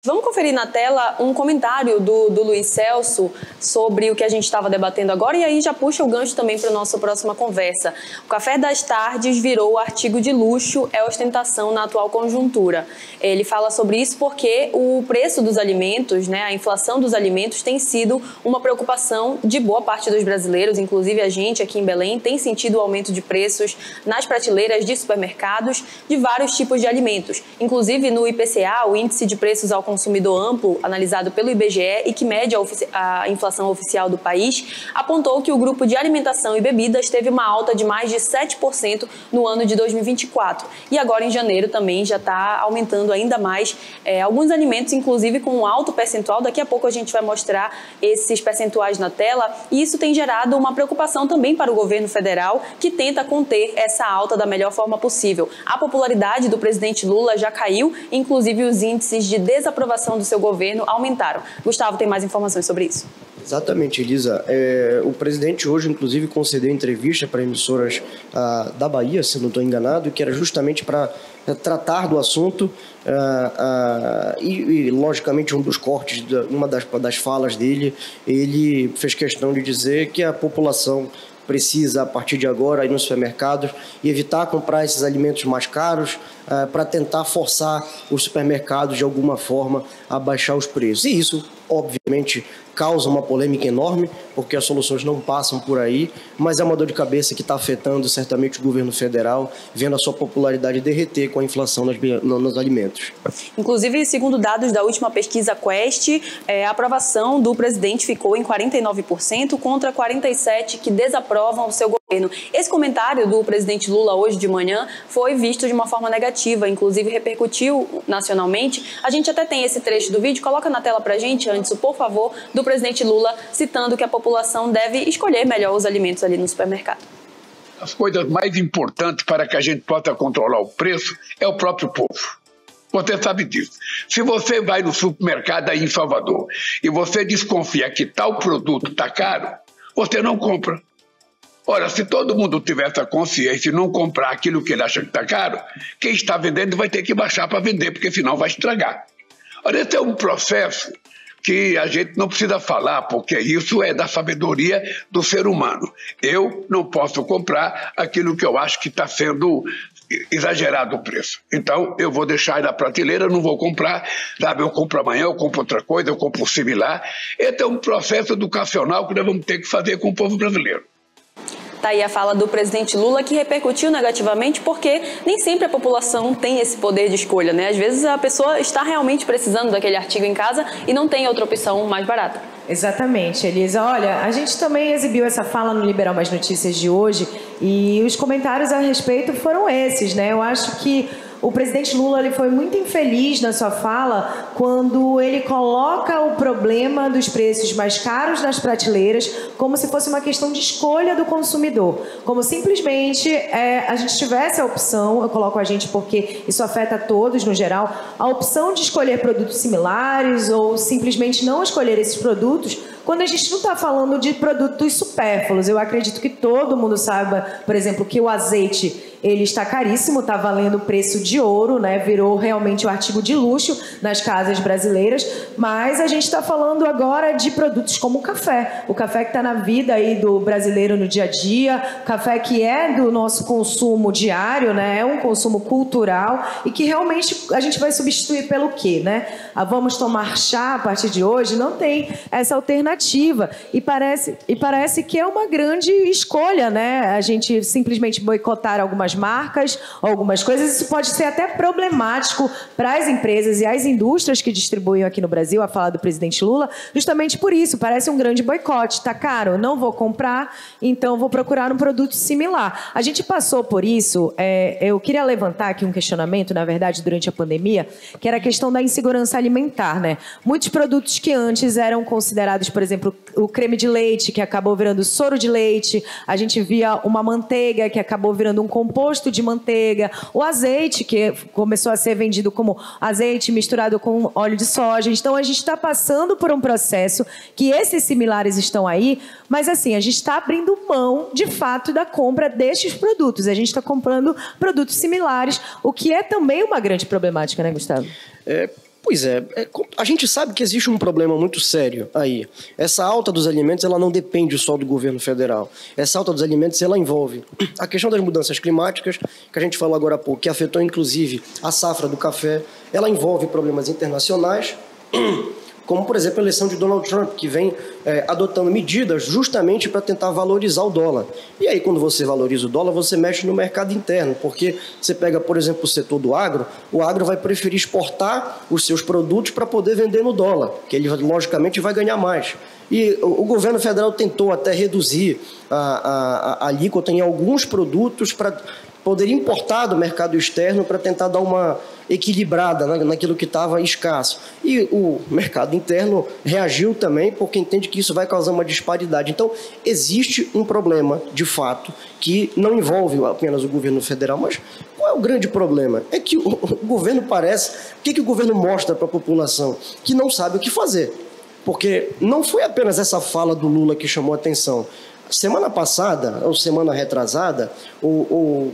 Vamos conferir na tela um comentário do Luiz Celso sobre o que a gente estava debatendo agora e aí já puxa o gancho também para a nossa próxima conversa. O café das tardes virou artigo de luxo, é ostentação na atual conjuntura. Ele fala sobre isso porque o preço dos alimentos, a inflação dos alimentos tem sido uma preocupação de boa parte dos brasileiros, inclusive a gente aqui em Belém tem sentido o aumento de preços nas prateleiras de supermercados de vários tipos de alimentos. Inclusive no IPCA, o Índice de Preços ao Consumidor Amplo, analisado pelo IBGE e que mede a inflação oficial do país, apontou que o grupo de alimentação e bebidas teve uma alta de mais de 7% no ano de 2024. E agora em janeiro também já está aumentando ainda mais alguns alimentos, inclusive com um alto percentual. Daqui a pouco a gente vai mostrar esses percentuais na tela. E isso tem gerado uma preocupação também para o governo federal, que tenta conter essa alta da melhor forma possível. A popularidade do presidente Lula já caiu, inclusive os índices de desaprovação do seu governo aumentaram. Gustavo, tem mais informações sobre isso? Exatamente, Elisa. O presidente hoje, inclusive, concedeu entrevista para emissoras da Bahia, se não estou enganado, que era justamente para tratar do assunto e, logicamente, um dos cortes, uma das falas dele, ele fez questão de dizer que a população precisa, a partir de agora, ir nos supermercados e evitar comprar esses alimentos mais caros para tentar forçar os supermercados, de alguma forma, a baixar os preços. E isso, obviamente, causa uma polêmica enorme, porque as soluções não passam por aí, mas é uma dor de cabeça que está afetando, certamente, o governo federal, vendo a sua popularidade derreter com a inflação nos alimentos. Inclusive, segundo dados da última pesquisa Quest, a aprovação do presidente ficou em 49% contra 47% que desaprovam o seu governo. Esse comentário do presidente Lula hoje de manhã foi visto de uma forma negativa, inclusive repercutiu nacionalmente. A gente até tem esse trecho do vídeo, coloca na tela pra gente, antes, por favor, do presidente Lula citando que a população deve escolher melhor os alimentos ali no supermercado. As coisas mais importantes para que a gente possa controlar o preço é o próprio povo. Você sabe disso. Se você vai no supermercado aí em Salvador e você desconfia que tal produto está caro, você não compra. Ora, se todo mundo tiver essa consciência e não comprar aquilo que ele acha que está caro, quem está vendendo vai ter que baixar para vender, porque senão vai estragar. Ora, esse é um processo que a gente não precisa falar, porque isso é da sabedoria do ser humano. Eu não posso comprar aquilo que eu acho que está sendo exagerado o preço. Então, eu vou deixar aí na prateleira, não vou comprar, sabe? Eu compro amanhã, eu compro outra coisa, eu compro similar. Esse é um processo educacional que nós vamos ter que fazer com o povo brasileiro. Está aí a fala do presidente Lula, que repercutiu negativamente porque nem sempre a população tem esse poder de escolha, Às vezes a pessoa está realmente precisando daquele artigo em casa e não tem outra opção mais barata. Exatamente, Elisa. Olha, a gente também exibiu essa fala no Liberal Mais Notícias de hoje e os comentários a respeito foram esses, Eu acho que o presidente Lula ele foi muito infeliz na sua fala quando ele coloca o problema dos preços mais caros nas prateleiras como se fosse uma questão de escolha do consumidor. Como simplesmente a gente tivesse a opção, eu coloco a gente porque isso afeta a todos no geral, a opção de escolher produtos similares ou simplesmente não escolher esses produtos, quando a gente não está falando de produtos supérfluos. Eu acredito que todo mundo saiba, por exemplo, que o azeite ele está caríssimo, está valendo o preço de ouro, Virou realmente um artigo de luxo nas casas brasileiras, mas a gente está falando agora de produtos como o café que está na vida aí do brasileiro no dia a dia, café que é do nosso consumo diário, É um consumo cultural e que realmente a gente vai substituir pelo quê, Vamos tomar chá a partir de hoje? Não tem essa alternativa e parece que é uma grande escolha, A gente simplesmente boicotar algumas marcas, algumas coisas. Isso pode ser até problemático para as empresas e as indústrias que distribuem aqui no Brasil, a fala do presidente Lula, justamente por isso, parece um grande boicote. Tá caro? Não vou comprar, então vou procurar um produto similar. A gente passou por isso, eu queria levantar aqui um questionamento, na verdade, durante a pandemia, que era a questão da insegurança alimentar, Muitos produtos que antes eram considerados, por exemplo, o creme de leite, que acabou virando soro de leite, a gente via uma manteiga que acabou virando um composto de manteiga, o azeite, que começou a ser vendido como azeite misturado com óleo de soja. Então, a gente está passando por um processo que esses similares estão aí, mas assim, a gente está abrindo mão, de fato, da compra destes produtos. A gente está comprando produtos similares, o que é também uma grande problemática, Gustavo? Pois é, a gente sabe que existe um problema muito sério aí. Essa alta dos alimentos, ela não depende só do governo federal. Essa alta dos alimentos, ela envolve a questão das mudanças climáticas, que a gente falou agora há pouco, que afetou inclusive a safra do café. Ela envolve problemas internacionais, como, por exemplo, a eleição de Donald Trump, que vem adotando medidas justamente para tentar valorizar o dólar. E aí, quando você valoriza o dólar, você mexe no mercado interno, porque você pega, por exemplo, o setor do agro, o agro vai preferir exportar os seus produtos para poder vender no dólar, que ele, logicamente, vai ganhar mais. E o governo federal tentou até reduzir a alíquota em alguns produtos para poder importar do mercado externo para tentar dar uma equilibrada naquilo que estava escasso. E o mercado interno reagiu também, porque entende que isso vai causar uma disparidade. Então, existe um problema, de fato, que não envolve apenas o governo federal, mas qual é o grande problema? É que o governo parece... O que o governo mostra para a população? Que não sabe o que fazer. Porque não foi apenas essa fala do Lula que chamou a atenção. Semana passada, ou semana retrasada, o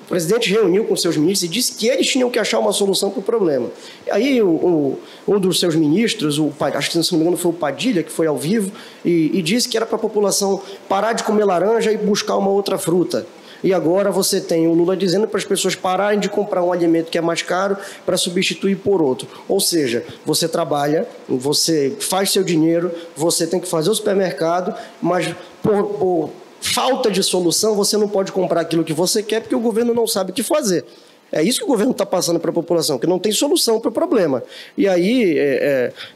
presidente reuniu com seus ministros e disse que eles tinham que achar uma solução para o problema. E aí um dos seus ministros, acho que se não me engano foi o Padilha, que foi ao vivo, e disse que era para a população parar de comer laranja e buscar uma outra fruta. E agora você tem o Lula dizendo para as pessoas pararem de comprar um alimento que é mais caro para substituir por outro. Ou seja, você trabalha, você faz seu dinheiro, você tem que fazer o supermercado, mas por falta de solução você não pode comprar aquilo que você quer porque o governo não sabe o que fazer. É isso que o governo está passando para a população, que não tem solução para o problema. E aí,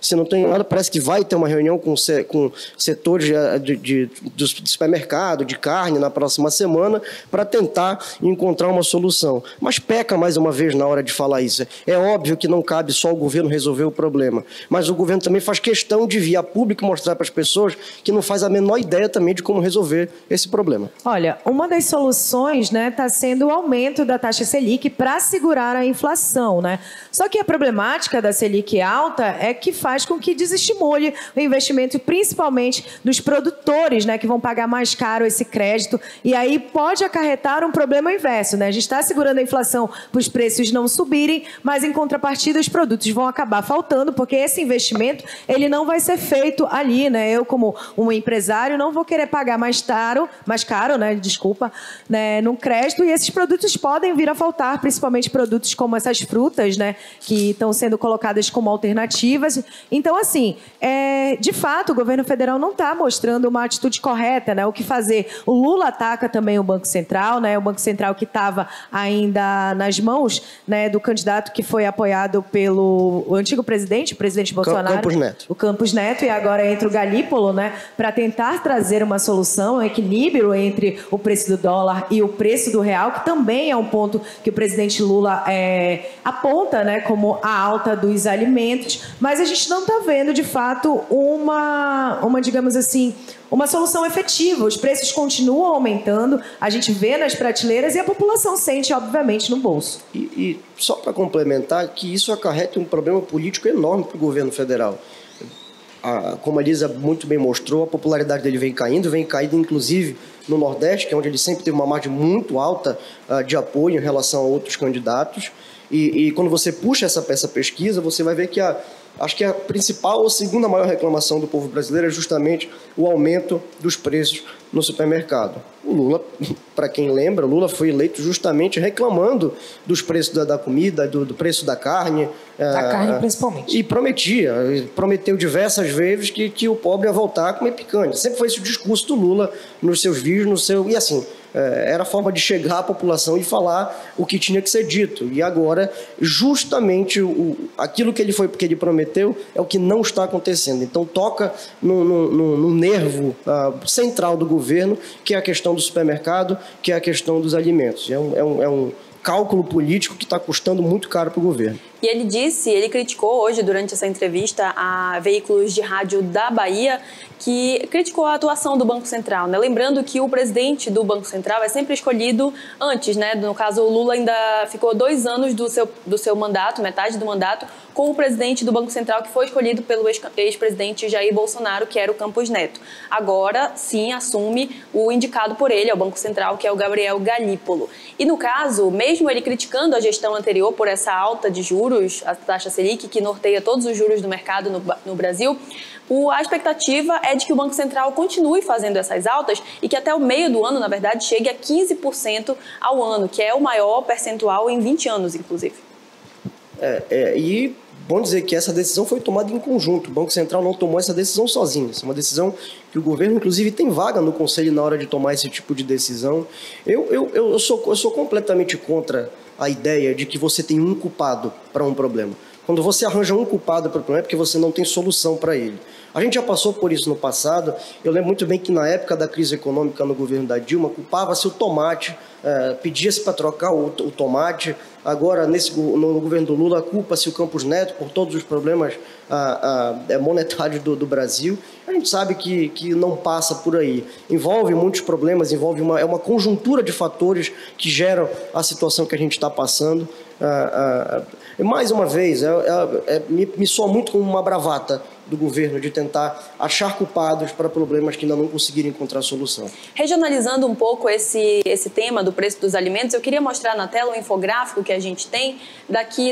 se não tem nada, parece que vai ter uma reunião com setores do supermercado, de carne, na próxima semana, para tentar encontrar uma solução. Mas peca mais uma vez na hora de falar isso. É óbvio que não cabe só o governo resolver o problema, mas o governo também faz questão de vir a público mostrar para as pessoas que não faz a menor ideia também de como resolver esse problema. Olha, uma das soluções, né, está sendo o aumento da taxa Selic para segurar a inflação, né? Só que a problemática da Selic alta é que faz com que desestimule o investimento, principalmente dos produtores, né, que vão pagar mais caro esse crédito, e aí pode acarretar um problema inverso, né? A gente está segurando a inflação para os preços não subirem, mas em contrapartida os produtos vão acabar faltando, porque esse investimento ele não vai ser feito ali, né? Eu, como um empresário, não vou querer pagar mais caro, né? Desculpa, né? Num crédito, e esses produtos podem vir a faltar, principalmente produtos como essas frutas, né, que estão sendo colocadas como alternativas. Então, assim, de fato, o governo federal não está mostrando uma atitude correta, né, o que fazer. O Lula ataca também o Banco Central, né, o Banco Central que estava ainda nas mãos, né, do candidato que foi apoiado pelo antigo presidente, o presidente Bolsonaro. Campos Neto. O Campos Neto, e agora entra o Galípolo, né, para tentar trazer uma solução, um equilíbrio entre o preço do dólar e o preço do real, que também é um ponto que o presidente Lula aponta, né, como a alta dos alimentos, mas a gente não está vendo, de fato, digamos assim, uma solução efetiva. Os preços continuam aumentando, a gente vê nas prateleiras e a população sente, obviamente, no bolso. E só para complementar, que isso acarreta um problema político enorme para o governo federal. Como a Lisa muito bem mostrou, a popularidade dele vem caindo inclusive no Nordeste, que é onde ele sempre teve uma margem muito alta de apoio em relação a outros candidatos. E quando você puxa essa pesquisa, você vai ver que acho que a principal ou segunda maior reclamação do povo brasileiro é justamente o aumento dos preços no supermercado. O Lula, para quem lembra, o Lula foi eleito justamente reclamando dos preços da comida, do preço da carne. Da carne, principalmente. E prometeu diversas vezes que o pobre ia voltar a comer picanha. Sempre foi esse o discurso do Lula nos seus vídeos, e assim, era a forma de chegar à população e falar o que tinha que ser dito. E agora, justamente, aquilo que ele prometeu é o que não está acontecendo. Então, toca no nervo central do governo, que é a questão do supermercado, que é a questão dos alimentos. É um cálculo político que está custando muito caro para o governo. E ele criticou hoje, durante essa entrevista, a veículos de rádio da Bahia, que criticou a atuação do Banco Central, né? Lembrando que o presidente do Banco Central é sempre escolhido antes, né? No caso, o Lula ainda ficou 2 anos do seu mandato, metade do mandato, com o presidente do Banco Central, que foi escolhido pelo ex-presidente Jair Bolsonaro, que era o Campos Neto. Agora, sim, assume o indicado por ele ao Banco Central, que é o Gabriel Galípolo. E, no caso, mesmo ele criticando a gestão anterior por essa alta de juros, a taxa Selic, que norteia todos os juros do mercado no Brasil, a expectativa é de que o Banco Central continue fazendo essas altas e que até o meio do ano, na verdade, chegue a 15% ao ano, que é o maior percentual em 20 anos, inclusive. E bom dizer que essa decisão foi tomada em conjunto. O Banco Central não tomou essa decisão sozinho. Essa é uma decisão que o governo, inclusive, tem vaga no Conselho na hora de tomar esse tipo de decisão. Eu sou completamente contra a ideia de que você tem um culpado para um problema. Quando você arranja um culpado para o problema é porque você não tem solução para ele. A gente já passou por isso no passado. Eu lembro muito bem que na época da crise econômica no governo da Dilma, culpava-se o tomate, pedia-se para trocar o tomate. Agora, no governo do Lula, culpa-se o Campos Neto por todos os problemas monetários do Brasil. A gente sabe que não passa por aí. Envolve muitos problemas, envolve uma conjuntura de fatores que geram a situação que a gente está passando. Mais uma vez, me soa muito como uma bravata do governo de tentar achar culpados para problemas que ainda não conseguiram encontrar solução. Regionalizando um pouco esse tema do preço dos alimentos, eu queria mostrar na tela um infográfico que a gente tem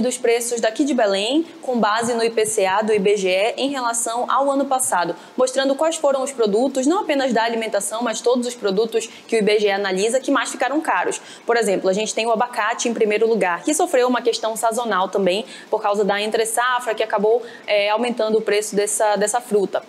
dos preços daqui de Belém, com base no IPCA do IBGE em relação ao ano passado, mostrando quais foram os produtos, não apenas da alimentação, mas todos os produtos que o IBGE analisa que mais ficaram caros. Por exemplo, a gente tem o abacate em primeiro lugar, que sofreu uma questão sazonal também, por causa da entre-safra, que acabou aumentando o preço dessa fruta.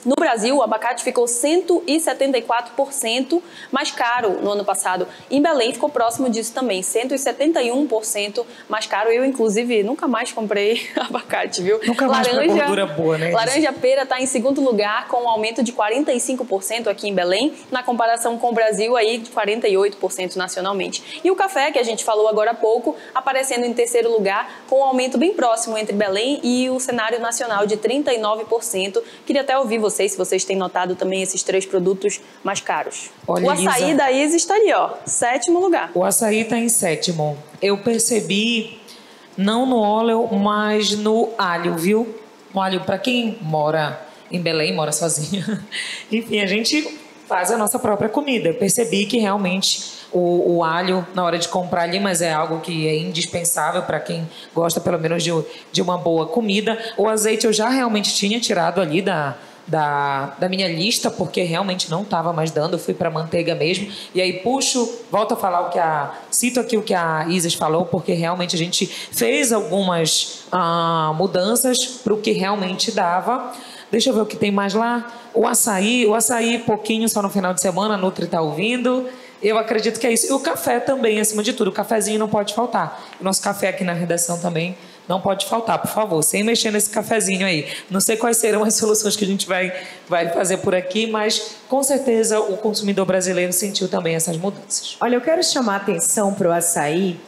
No Brasil, o abacate ficou 174% mais caro no ano passado. Em Belém ficou próximo disso também, 171% mais caro. Eu, inclusive, nunca mais comprei abacate, viu? Nunca mais pra gordura boa, né? Laranja-pera está em segundo lugar, com um aumento de 45% aqui em Belém, na comparação com o Brasil, aí de 48% nacionalmente. E o café, que a gente falou agora há pouco, aparecendo em terceiro lugar, com um aumento bem próximo entre Belém e o cenário nacional de 39%. Queria até ouvir se vocês têm notado também esses três produtos mais caros. Olha, o açaí Isa, da Isa está ali, ó, sétimo lugar. O açaí está em sétimo. Eu percebi, não no óleo, mas no alho, viu? O alho, para quem mora em Belém, mora sozinha. Enfim, a gente faz a nossa própria comida. Eu percebi que realmente o alho, na hora de comprar ali, mas é algo que é indispensável para quem gosta pelo menos de uma boa comida. O azeite eu já realmente tinha tirado ali da minha lista, porque realmente não estava mais dando, eu fui para manteiga mesmo. E aí volto a falar cito aqui o que a Isis falou, porque realmente a gente fez algumas mudanças para o que realmente dava. Deixa eu ver o que tem mais lá. O açaí pouquinho só no final de semana, a Nutri está ouvindo. Eu acredito que é isso. E o café também, acima de tudo. O cafezinho não pode faltar. O nosso café aqui na redação também não pode faltar, por favor, sem mexer nesse cafezinho aí. Não sei quais serão as soluções que a gente vai fazer por aqui, mas com certeza o consumidor brasileiro sentiu também essas mudanças. Olha, eu quero chamar a atenção para o açaí,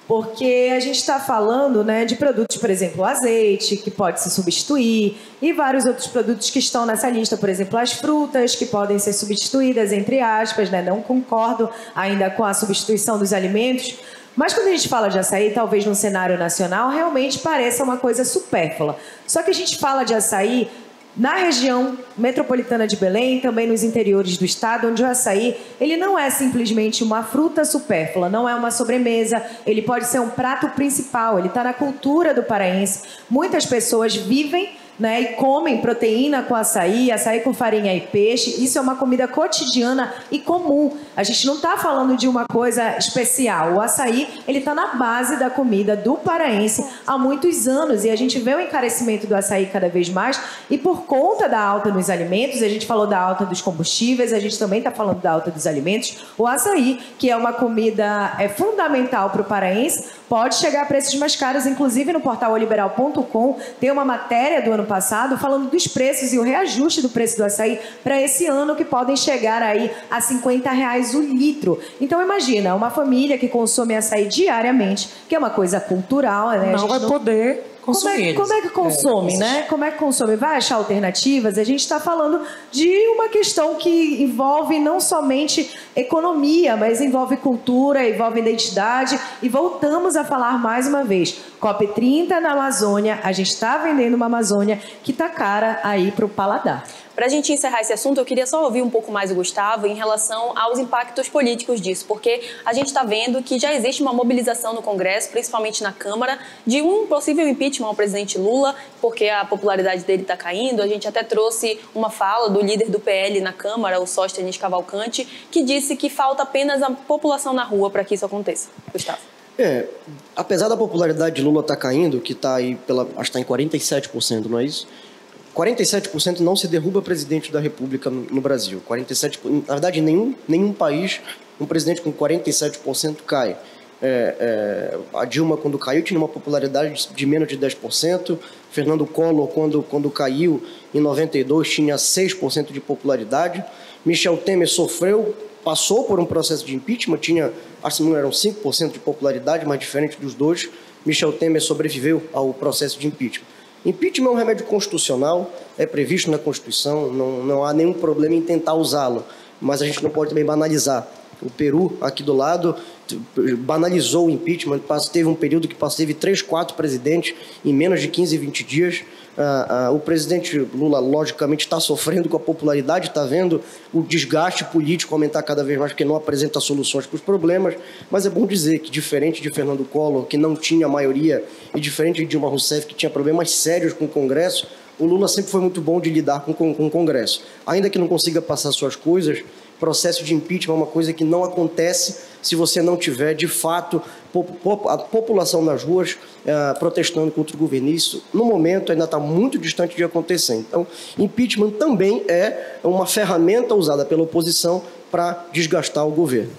porque a gente está falando, né, de produtos, por exemplo, o azeite, que pode se substituir, e vários outros produtos que estão nessa lista, por exemplo, as frutas, que podem ser substituídas, entre aspas, né? Não concordo ainda com a substituição dos alimentos. Mas quando a gente fala de açaí, talvez no cenário nacional, realmente pareça uma coisa supérflua. Só que a gente fala de açaí na região metropolitana de Belém, também nos interiores do estado, onde o açaí ele não é simplesmente uma fruta supérflua, não é uma sobremesa, ele pode ser um prato principal, ele está na cultura do paraense. Muitas pessoas vivem, né, e comem proteína com açaí com farinha e peixe. Isso é uma comida cotidiana e comum. A gente não está falando de uma coisa especial. O açaí, ele está na base da comida do paraense há muitos anos, e a gente vê o encarecimento do açaí cada vez mais, e por conta da alta nos alimentos, a gente falou da alta dos combustíveis, a gente também está falando da alta dos alimentos. O açaí, que é uma comida fundamental para o paraense, pode chegar a preços mais caros. Inclusive no portal oliberal.com tem uma matéria do ano passado falando dos preços e o reajuste do preço do açaí para esse ano, que podem chegar aí a R$50 o litro. Então imagina, uma família que consome açaí diariamente, que é uma coisa cultural, né? Não vai poder consumir. Como é que consome, né? Como é que consome? Vai achar alternativas? A gente está falando de uma questão que envolve não somente economia, mas envolve cultura, envolve identidade. E voltamos a falar mais uma vez. COP30 na Amazônia, a gente está vendendo uma Amazônia que está cara aí para o paladar. Para a gente encerrar esse assunto, eu queria só ouvir um pouco mais o Gustavo em relação aos impactos políticos disso, porque a gente está vendo que já existe uma mobilização no Congresso, principalmente na Câmara, de um possível impeachment ao presidente Lula, porque a popularidade dele está caindo. A gente até trouxe uma fala do líder do PL na Câmara, o Sóstenes Cavalcante, que disse que falta apenas a população na rua para que isso aconteça. Gustavo. Apesar da popularidade de Lula estar caindo, que está aí acho que está em 47%, não é isso? 47% não se derruba presidente da República no Brasil. 47%, na verdade, em nenhum país um presidente com 47% cai. A Dilma, quando caiu, tinha uma popularidade de menos de 10%. Fernando Collor, quando caiu em 92, tinha 6% de popularidade. Michel Temer passou por um processo de impeachment, acho que não eram 5% de popularidade, mas diferente dos dois. Michel Temer sobreviveu ao processo de impeachment. Impeachment é um remédio constitucional, é previsto na Constituição, não há nenhum problema em tentar usá-lo, mas a gente não pode também banalizar. O Peru, aqui do lado, banalizou o impeachment, teve um período que teve 3, 4 presidentes em menos de 15, 20 dias. O presidente Lula, logicamente, está sofrendo com a popularidade, está vendo o desgaste político aumentar cada vez mais, porque não apresenta soluções para os problemas, mas é bom dizer que, diferente de Fernando Collor, que não tinha maioria, e diferente de Dilma Rousseff, que tinha problemas sérios com o Congresso, o Lula sempre foi muito bom de lidar com o Congresso. Ainda que não consiga passar suas coisas, processo de impeachment é uma coisa que não acontece se você não tiver, de fato, a população nas ruas protestando contra o governo. Isso, no momento, ainda está muito distante de acontecer. Então, impeachment também é uma ferramenta usada pela oposição para desgastar o governo.